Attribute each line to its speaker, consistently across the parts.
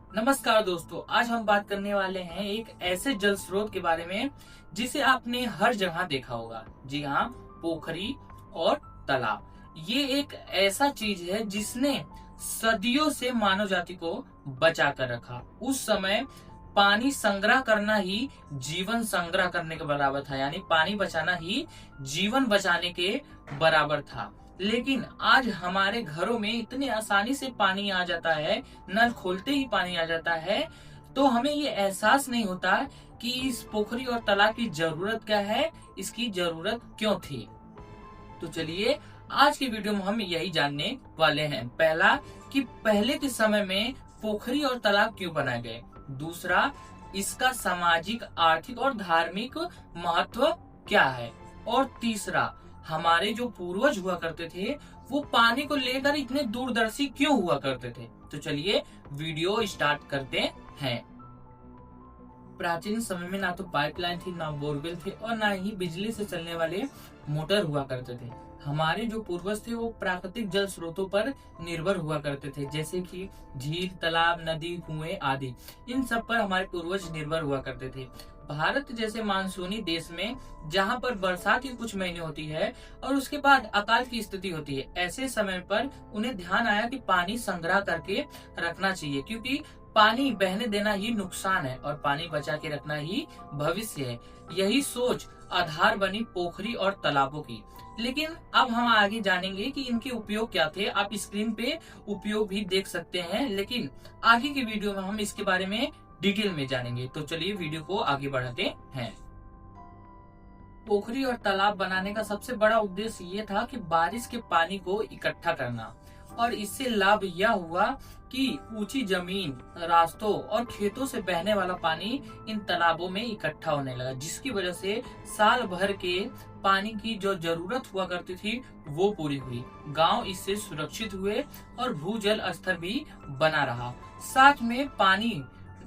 Speaker 1: नमस्कार दोस्तों, आज हम बात करने वाले हैं एक ऐसे जल स्रोत के बारे में जिसे आपने हर जगह देखा होगा। जी हाँ, पोखरी और तालाब। ये एक ऐसा चीज है जिसने सदियों से मानव जाति को बचा कर रखा। उस समय पानी संग्रह करना ही जीवन संग्रह करने के बराबर था, यानी पानी बचाना ही जीवन बचाने के बराबर था। लेकिन आज हमारे घरों में इतनी आसानी से पानी आ जाता है, नल खोलते ही पानी आ जाता है, तो हमें ये एहसास नहीं होता कि इस पोखरी और तालाब की जरूरत क्या है, इसकी जरूरत क्यों थी। तो चलिए, आज की वीडियो में हम यही जानने वाले हैं। पहला, कि पहले के समय में पोखरी और तालाब क्यों बनाए गए। दूसरा, इसका सामाजिक, आर्थिक और धार्मिक महत्व क्या है। और तीसरा, हमारे जो पूर्वज हुआ करते थे वो पानी को लेकर इतने दूरदर्शी क्यों हुआ करते थे। तो चलिए वीडियो स्टार्ट करते हैं। प्राचीन समय में ना तो पाइपलाइन थी, ना बोरवेल थे और ना ही बिजली से चलने वाले मोटर हुआ करते थे। हमारे जो पूर्वज थे वो प्राकृतिक जल स्रोतों पर निर्भर हुआ करते थे, जैसे कि झील, तालाब, नदी, कुएं आदि। इन सब पर हमारे पूर्वज निर्भर हुआ करते थे। भारत जैसे मानसूनी देश में जहाँ पर बरसात ही कुछ महीने होती है और उसके बाद अकाल की स्थिति होती है, ऐसे समय पर उन्हें ध्यान आया कि पानी संग्रह करके रखना चाहिए, क्योंकि पानी बहने देना ही नुकसान है और पानी बचा के रखना ही भविष्य है। यही सोच आधार बनी पोखरी और तालाबों की। लेकिन अब हम आगे जानेंगे कि इनके उपयोग क्या थे। आप स्क्रीन पे उपयोग भी देख सकते हैं, लेकिन आगे की वीडियो में हम इसके बारे में डिटेल में जानेंगे। तो चलिए वीडियो को आगे बढ़ाते हैं। पोखरी और तालाब बनाने का सबसे बड़ा उद्देश्य ये था कि बारिश के पानी को इकट्ठा करना, और इससे लाभ यह हुआ कि ऊंची जमीन, रास्तों और खेतों से बहने वाला पानी इन तालाबों में इकट्ठा होने लगा, जिसकी वजह से साल भर के पानी की जो जरूरत हुआ करती थी वो पूरी हुई। गांव इससे सुरक्षित हुए और भूजल स्तर भी बना रहा। साथ में पानी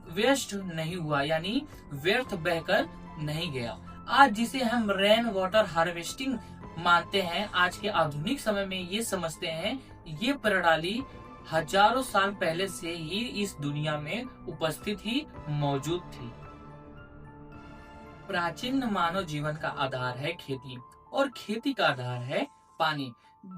Speaker 1: वेस्ट नहीं हुआ, यानी व्यर्थ बहकर नहीं गया। आज जिसे हम रेन वाटर हार्वेस्टिंग मानते हैं, आज के आधुनिक समय में ये समझते हैं, ये प्रणाली हजारों साल पहले से ही इस दुनिया में उपस्थित ही मौजूद थी। प्राचीन मानव जीवन का आधार है खेती, और खेती का आधार है पानी।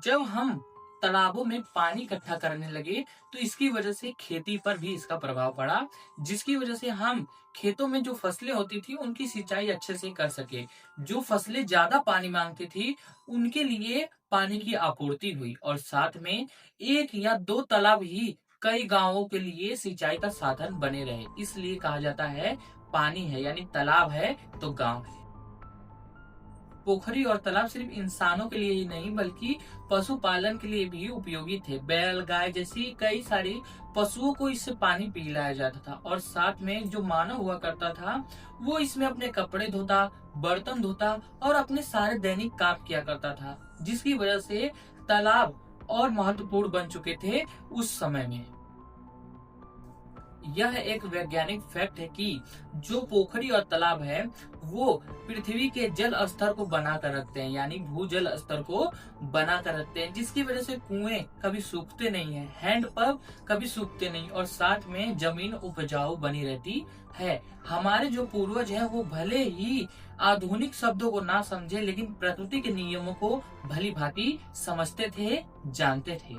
Speaker 1: जब हम तालाबों में पानी इकट्ठा करने लगे तो इसकी वजह से खेती पर भी इसका प्रभाव पड़ा, जिसकी वजह से हम खेतों में जो फसलें होती थी उनकी सिंचाई अच्छे से कर सके। जो फसलें ज्यादा पानी मांगती थी उनके लिए पानी की आपूर्ति हुई, और साथ में एक या दो तालाब ही कई गांवों के लिए सिंचाई का साधन बने रहे। इसलिए कहा जाता है, पानी है यानी तालाब है तो गांव है। पोखरी और तालाब सिर्फ इंसानों के लिए ही नहीं बल्कि पशुपालन के लिए भी उपयोगी थे। बैल, गाय जैसी कई सारी पशुओं को इससे पानी पिलाया जाता था, और साथ में जो मानव हुआ करता था वो इसमें अपने कपड़े धोता, बर्तन धोता और अपने सारे दैनिक काम किया करता था, जिसकी वजह से तालाब और महत्वपूर्ण बन चुके थे उस समय में। यह एक वैज्ञानिक फैक्ट है कि जो पोखरी और तालाब है वो पृथ्वी के जल स्तर को बना कर रखते हैं, यानी भूजल स्तर को बना कर रखते हैं, जिसकी वजह से कुएं कभी सूखते नहीं है, हैंडपंप कभी सूखते नहीं, और साथ में जमीन उपजाऊ बनी रहती है। हमारे जो पूर्वज हैं वो भले ही आधुनिक शब्दों को ना समझे, लेकिन प्रकृति के नियमों को भली भांति समझते थे, जानते थे।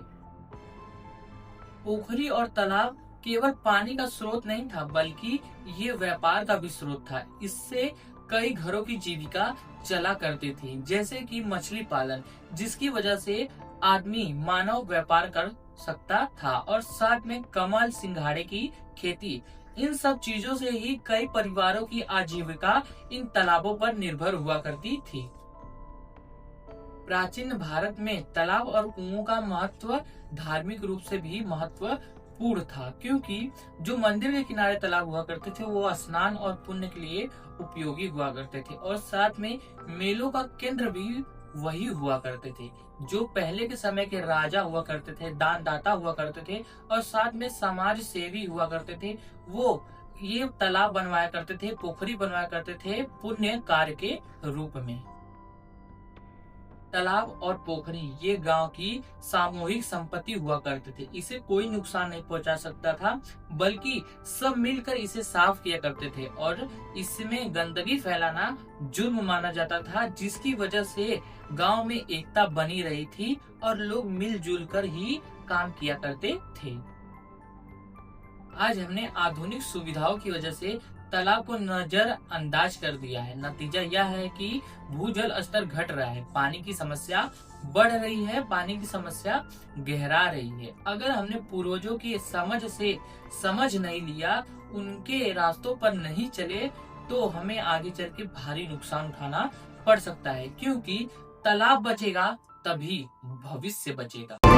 Speaker 1: पोखरी और तालाब केवल पानी का स्रोत नहीं था, बल्कि ये व्यापार का भी स्रोत था। इससे कई घरों की जीविका चला करती थी, जैसे कि मछली पालन, जिसकी वजह से आदमी मानव व्यापार कर सकता था, और साथ में कमल, सिंघाड़े की खेती। इन सब चीजों से ही कई परिवारों की आजीविका इन तालाबों पर निर्भर हुआ करती थी। प्राचीन भारत में तालाब और कुओं का महत्व धार्मिक रूप से भी महत्वपूर्ण था, क्योंकि जो मंदिर के किनारे तालाब हुआ करते थे वो स्नान और पुण्य के लिए उपयोगी हुआ करते थे, और साथ में मेलों का केंद्र भी वही हुआ करते थे। जो पहले के समय के राजा हुआ करते थे, दानदाता हुआ करते थे, और साथ में समाज सेवी हुआ करते थे, वो ये तालाब बनवाया करते थे, पोखरी बनवाया करते थे पुण्य कार्य के रूप में। तालाब और पोखरी ये गांव की सामूहिक संपत्ति हुआ करते थे। इसे कोई नुकसान नहीं पहुंचा सकता था, बल्कि सब मिलकर इसे साफ किया करते थे और इसमें गंदगी फैलाना जुर्म माना जाता था, जिसकी वजह से गांव में एकता बनी रही थी और लोग मिलजुल कर ही काम किया करते थे। आज हमने आधुनिक सुविधाओं की वजह से तालाब को नजरअंदाज कर दिया है। नतीजा यह है कि भूजल स्तर घट रहा है, पानी की समस्या बढ़ रही है, पानी की समस्या गहरा रही है। अगर हमने पूर्वजों की समझ से समझ नहीं लिया, उनके रास्तों पर नहीं चले, तो हमें आगे चल के भारी नुकसान उठाना पड़ सकता है, क्योंकि तालाब बचेगा तभी भविष्य बचेगा।